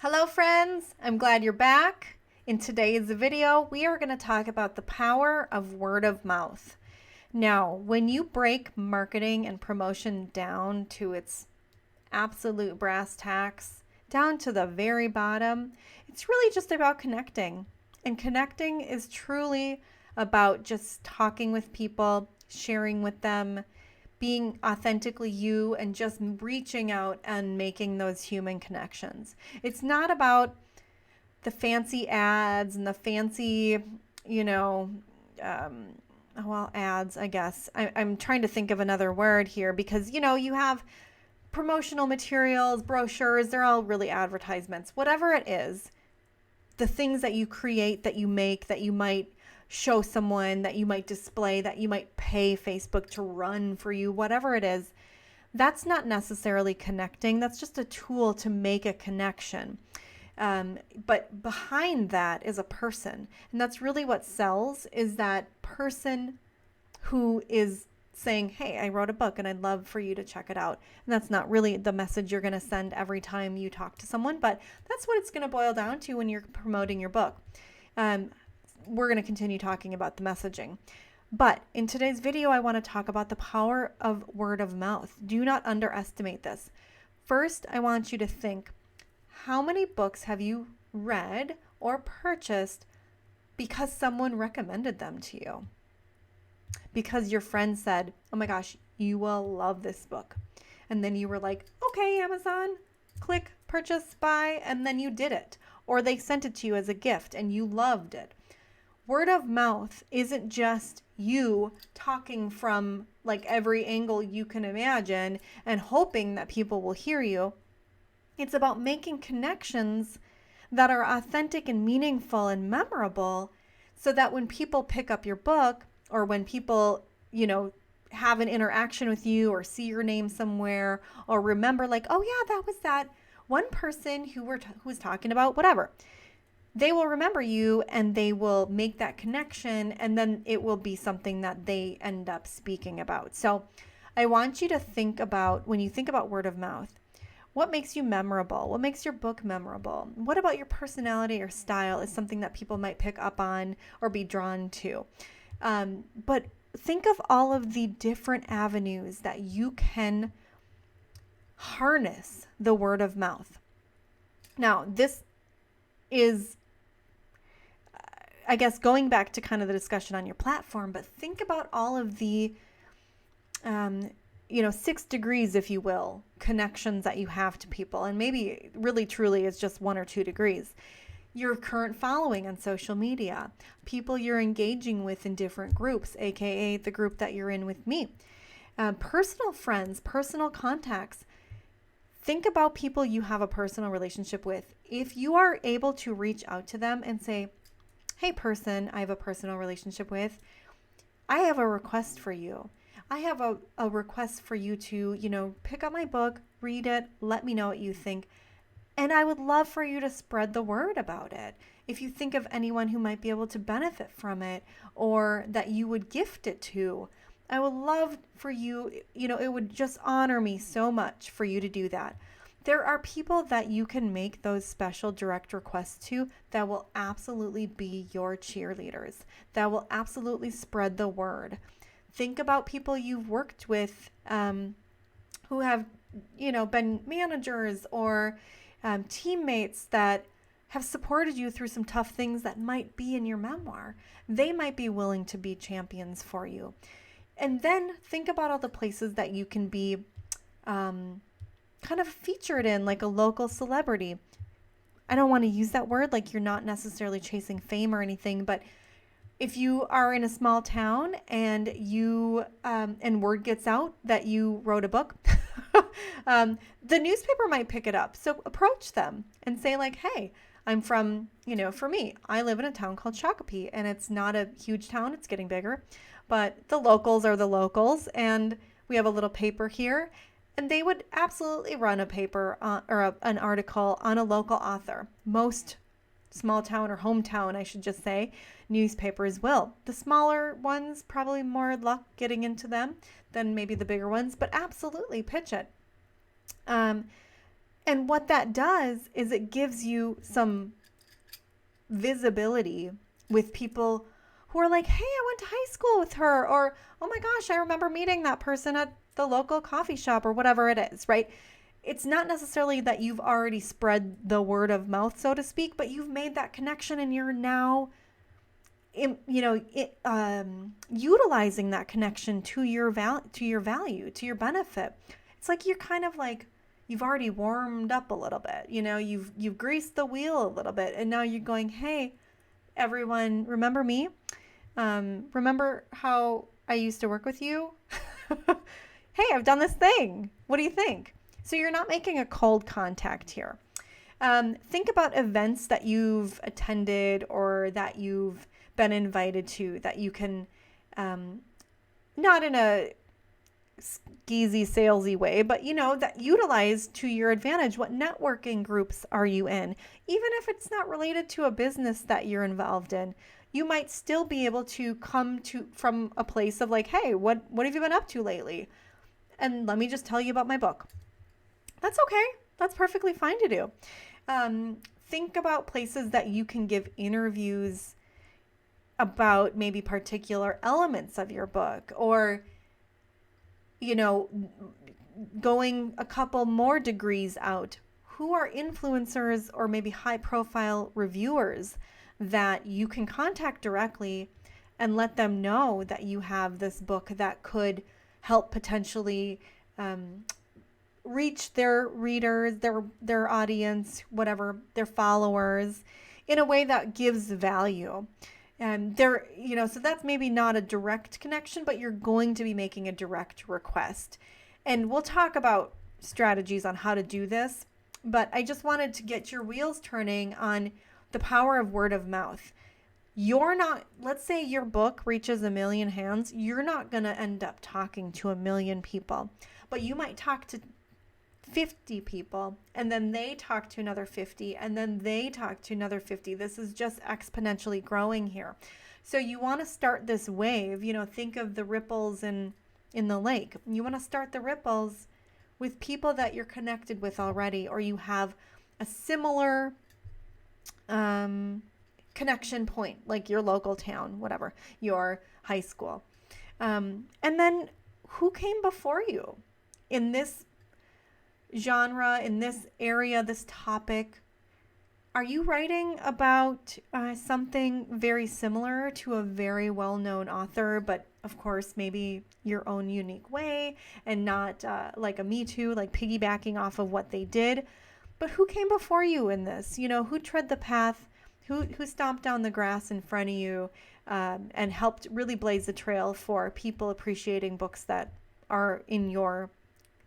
Hello friends, I'm glad you're back. In today's video, we are going to talk about the power of word of mouth. Now, when you break marketing and promotion down to its absolute brass tacks, down to the very bottom, it's really just about connecting. And connecting is truly about just talking with people, sharing with them, being authentically you, and just reaching out and making those human connections. It's not about the fancy ads and the fancy, you know, ads, I guess. I'm trying to think of another word here because, you have promotional materials, brochures, they're all really advertisements. Whatever it is, the things that you create, that you make, that you might show someone, that you might display, that you might pay Facebook to run for you, whatever it is, that's not necessarily connecting. That's just a tool to make a connection. But behind that is a person. And that's really what sells, is that person who is saying, hey, I wrote a book and I'd love for you to check it out. And that's not really the message you're going to send every time you talk to someone, but that's what it's going to boil down to when you're promoting your book. We're going to continue talking about the messaging. But in today's video, I want to talk about the power of word of mouth. Do not underestimate this. First, I want you to think, how many books have you read or purchased because someone recommended them to you? Because your friend said, oh my gosh, you will love this book. And then you were like, okay, Amazon, click, purchase, buy, and then you did it. Or they sent it to you as a gift and you loved it. Word of mouth isn't just you talking from like every angle you can imagine and hoping that people will hear you. It's about making connections that are authentic and meaningful and memorable so that when people pick up your book, or when people, have an interaction with you or see your name somewhere or remember like, oh yeah, that was that one person who was talking about whatever. They will remember you and they will make that connection, and then it will be something that they end up speaking about. So I want you to think about, when you think about word of mouth, what makes you memorable? What makes your book memorable? What about your personality or style is something that people might pick up on or be drawn to? But think of all of the different avenues that you can harness the word of mouth. Now, this is, I guess, going back to kind of the discussion on your platform, but think about all of the, 6 degrees, if you will, connections that you have to people. And maybe really, truly it's just 1 or 2 degrees. Your current following on social media, people you're engaging with in different groups, aka the group that you're in with me, personal friends, personal contacts. Think about people you have a personal relationship with. If you are able to reach out to them and say, hey person I have a personal relationship with, I have a request for you. I have a request for you to, pick up my book, read it, let me know what you think. And I would love for you to spread the word about it. If you think of anyone who might be able to benefit from it or that you would gift it to, I would love for you, it would just honor me so much for you to do that. There are people that you can make those special direct requests to that will absolutely be your cheerleaders, that will absolutely spread the word. Think about people you've worked with who have, been managers or teammates that have supported you through some tough things that might be in your memoir. They might be willing to be champions for you. And then think about all the places that you can be kind of featured in, like a local celebrity. I don't want to use that word like you're not necessarily chasing fame or anything, but if you are in a small town and you and word gets out that you wrote a book, the newspaper might pick it up. So approach them and say like, hey, I'm from, for me, I live in a town called Shakopee, and it's not a huge town. It's getting bigger, but the locals are the locals, and we have a little paper here. And they would absolutely run a paper an article on a local author. Most small town or hometown, I should just say, newspapers will. The smaller ones, probably more luck getting into them than maybe the bigger ones, but absolutely pitch it. And what that does is it gives you some visibility with people who are like, hey, I went to high school with her, or oh my gosh, I remember meeting that person at the local coffee shop, or whatever it is, right? It's not necessarily that you've already spread the word of mouth, so to speak, but you've made that connection and you're now, utilizing that connection to your value, to your benefit. It's like you're kind of like, you've already warmed up a little bit, you've greased the wheel a little bit, and now you're going, hey, everyone, remember me? Remember how I used to work with you? Hey, I've done this thing. What do you think? So you're not making a cold contact here. Think about events that you've attended or that you've been invited to that you can, not in a skeezy, salesy way, but that utilize to your advantage. What networking groups are you in? Even if it's not related to a business that you're involved in, you might still be able to come to from a place of like, hey, what have you been up to lately? And let me just tell you about my book. That's okay. That's perfectly fine to do. Think about places that you can give interviews about maybe particular elements of your book, or going a couple more degrees out. Who are influencers or maybe high profile reviewers that you can contact directly and let them know that you have this book that could help potentially reach their readers, their audience, whatever, their followers, in a way that gives value. And so that's maybe not a direct connection, but you're going to be making a direct request. And we'll talk about strategies on how to do this, but I just wanted to get your wheels turning on the power of word of mouth. Let's say your book reaches 1 million hands, you're not going to end up talking to 1 million people, but you might talk to 50 people, and then they talk to another 50, and then they talk to another 50. This is just exponentially growing here. So you want to start this wave, think of the ripples in the lake. You want to start the ripples with people that you're connected with already, or you have a similar connection point, like your local town, whatever, your high school. And then who came before you in this genre, in this area, this topic? Are you writing about something very similar to a very well-known author, but of course maybe your own unique way, and not like a Me Too, like piggybacking off of what they did? But who came before you in this? Who tread the path, who stomped down the grass in front of you, and helped really blaze the trail for people appreciating books that are in your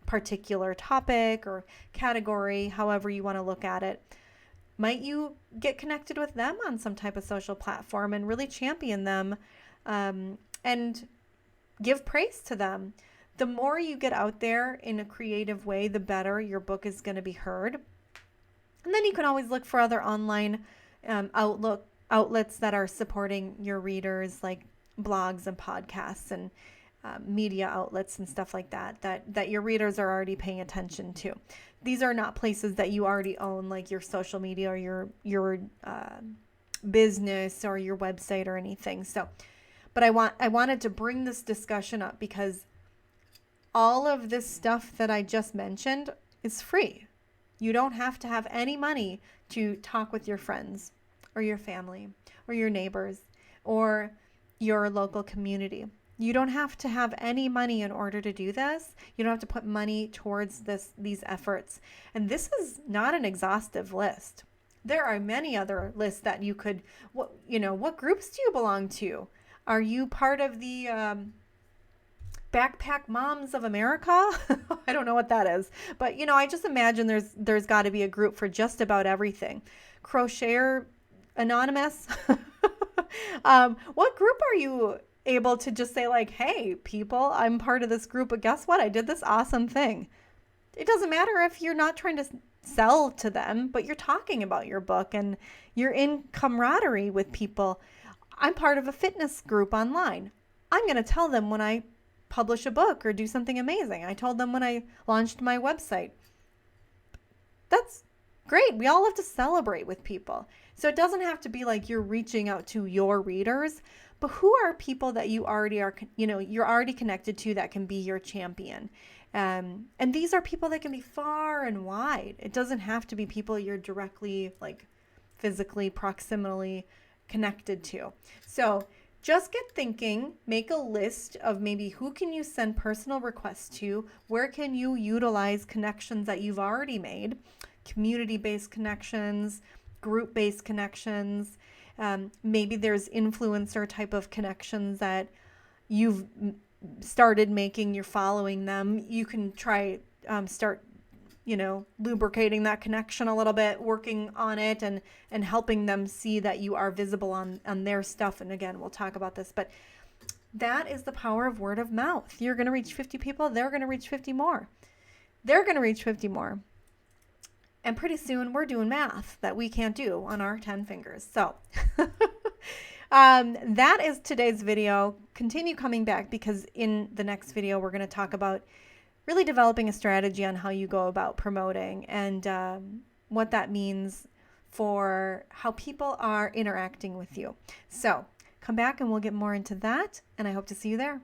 particular topic or category, however you want to look at it. Might you get connected with them on some type of social platform and really champion them, and give praise to them? The more you get out there in a creative way, the better your book is going to be heard. And then you can always look for other online outlets that are supporting your readers, like blogs and podcasts and media outlets and stuff like that your readers are already paying attention to. These are not places that you already own, like your social media or your business or your website or anything. So, but I wanted to bring this discussion up because all of this stuff that I just mentioned is free. You don't have to have any money to talk with your friends or your family or your neighbors or your local community. You don't have to have any money in order to do this. You don't have to put money towards these efforts. And this is not an exhaustive list. There are many other lists that you could, what groups do you belong to? Are you part of the Backpack Moms of America? I don't know what that is. But, I just imagine there's got to be a group for just about everything. Crocheter Anonymous? What group are you able to just say like, hey, people, I'm part of this group, but guess what? I did this awesome thing. It doesn't matter if you're not trying to sell to them, but you're talking about your book and you're in camaraderie with people. I'm part of a fitness group online. I'm going to tell them when I publish a book or do something amazing. I told them when I launched my website. That's great. We all love to celebrate with people. So it doesn't have to be like you're reaching out to your readers, but who are people that you already are, you're already connected to that can be your champion? And these are people that can be far and wide. It doesn't have to be people you're directly, like physically, proximally connected to. So just get thinking, make a list of maybe who can you send personal requests to, where can you utilize connections that you've already made, community-based connections, group-based connections. Maybe there's influencer type of connections that you've started making, you're following them. You can try, start, lubricating that connection a little bit, working on it and helping them see that you are visible on their stuff. And again, we'll talk about this, but that is the power of word of mouth. You're going to reach 50 people. They're going to reach 50 more. They're going to reach 50 more. And pretty soon we're doing math that we can't do on our 10 fingers. So that is today's video. Continue coming back, because in the next video, we're going to talk about really developing a strategy on how you go about promoting and what that means for how people are interacting with you. So come back and we'll get more into that. And I hope to see you there.